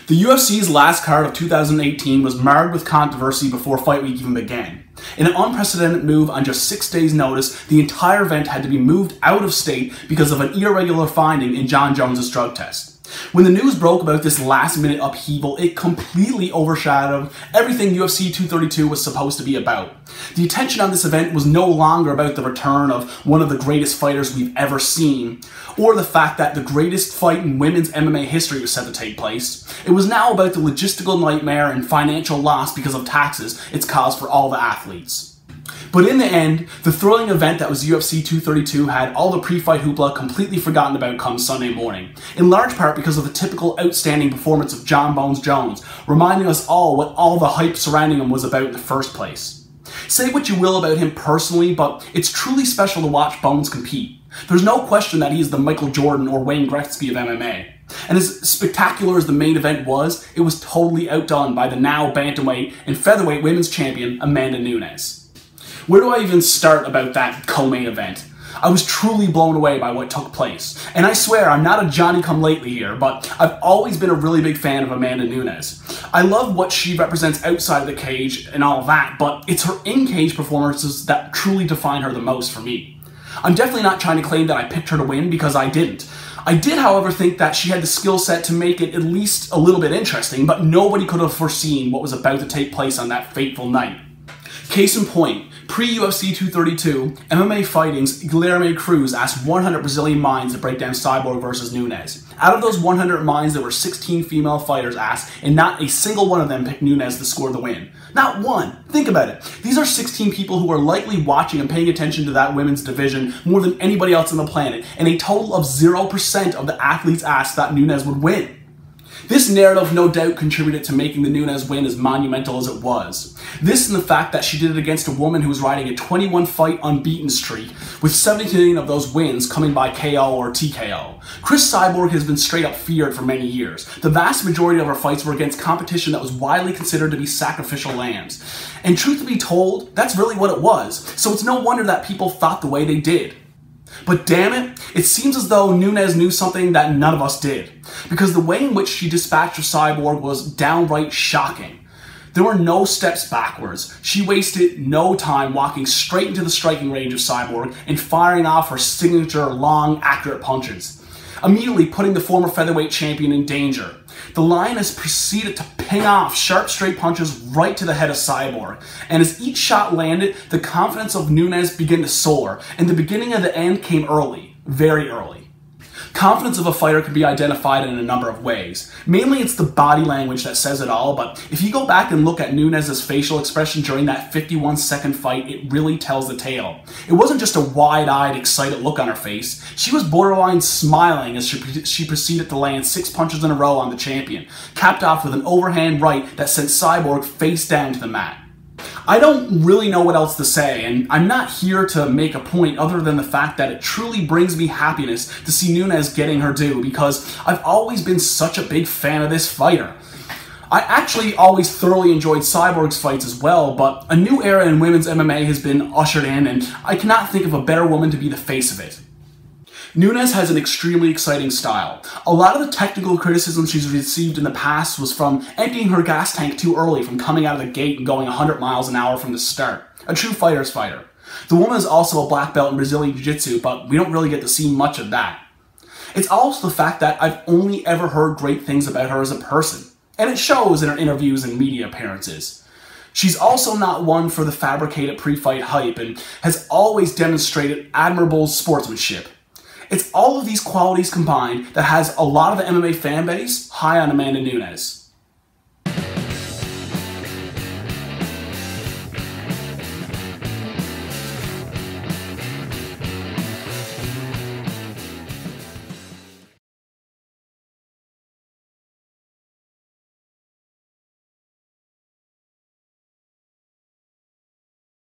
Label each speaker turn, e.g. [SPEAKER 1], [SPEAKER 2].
[SPEAKER 1] The UFC's last card of 2018 was marred with controversy before Fight Week even began. In an unprecedented move on just 6 days' notice, the entire event had to be moved out of state because of an irregular finding in Jon Jones' drug test. When the news broke about this last-minute upheaval, it completely overshadowed everything UFC 232 was supposed to be about. The attention on this event was no longer about the return of one of the greatest fighters we've ever seen, or the fact that the greatest fight in women's MMA history was set to take place. It was now about the logistical nightmare and financial loss because of taxes it's caused for all the athletes. But in the end, the thrilling event that was UFC 232 had all the pre-fight hoopla completely forgotten about come Sunday morning, in large part because of the typical outstanding performance of Jon Bones Jones, reminding us all what all the hype surrounding him was about in the first place. Say what you will about him personally, but it's truly special to watch Bones compete. There's no question that he is the Michael Jordan or Wayne Gretzky of MMA. And as spectacular as the main event was, it was totally outdone by the now bantamweight and featherweight women's champion Amanda Nunes. Where do I even start about that co-main event? I was truly blown away by what took place. And I swear, I'm not a Johnny-come-lately here, but I've always been a really big fan of Amanda Nunes. I love what she represents outside of the cage and all that, but it's her in-cage performances that truly define her the most for me. I'm definitely not trying to claim that I picked her to win, because I didn't. I did, however, think that she had the skill set to make it at least a little bit interesting, but nobody could have foreseen what was about to take place on that fateful night. Case in point, pre-UFC 232, MMA Fighting's Guilherme Cruz asked 100 Brazilian minds to break down Cyborg versus Nunes. Out of those 100 minds, there were 16 female fighters asked, and not a single one of them picked Nunes to score the win. Not one! Think about it. These are 16 people who are likely watching and paying attention to that women's division more than anybody else on the planet, and a total of 0% of the athletes asked thought Nunes would win. This narrative no doubt contributed to making the Nunes win as monumental as it was. This and the fact that she did it against a woman who was riding a 21-fight unbeaten streak, with 17 of those wins coming by KO or TKO. Cris Cyborg has been straight up feared for many years. The vast majority of her fights were against competition that was widely considered to be sacrificial lambs. And truth be told, that's really what it was, so it's no wonder that people thought the way they did. But damn it, it seems as though Nunes knew something that none of us did, because the way in which she dispatched her Cyborg was downright shocking. There were no steps backwards. She wasted no time walking straight into the striking range of Cyborg and firing off her signature long, accurate punches, immediately putting the former featherweight champion in danger. The Lioness proceeded to ping off sharp, straight punches right to the head of Cyborg, and as each shot landed, the confidence of Nunes began to soar, and the beginning of the end came early, very early. Confidence of a fighter can be identified in a number of ways. Mainly it's the body language that says it all, but if you go back and look at Nunes' facial expression during that 51-second fight, it really tells the tale. It wasn't just a wide-eyed, excited look on her face. She was borderline smiling as she proceeded to land 6 punches in a row on the champion, capped off with an overhand right that sent Cyborg face down to the mat. I don't really know what else to say, and I'm not here to make a point other than the fact that it truly brings me happiness to see Nunes getting her due, because I've always been such a big fan of this fighter. I actually always thoroughly enjoyed Cyborg's fights as well, but a new era in women's MMA has been ushered in, and I cannot think of a better woman to be the face of it. Nunes has an extremely exciting style. A lot of the technical criticism she's received in the past was from emptying her gas tank too early, from coming out of the gate and going 100 miles an hour from the start. A true fighter's fighter. The woman is also a black belt in Brazilian Jiu-Jitsu, but we don't really get to see much of that. It's also the fact that I've only ever heard great things about her as a person, and it shows in her interviews and media appearances. She's also not one for the fabricated pre-fight hype and has always demonstrated admirable sportsmanship. It's all of these qualities combined that has a lot of the MMA fan base high on Amanda Nunes.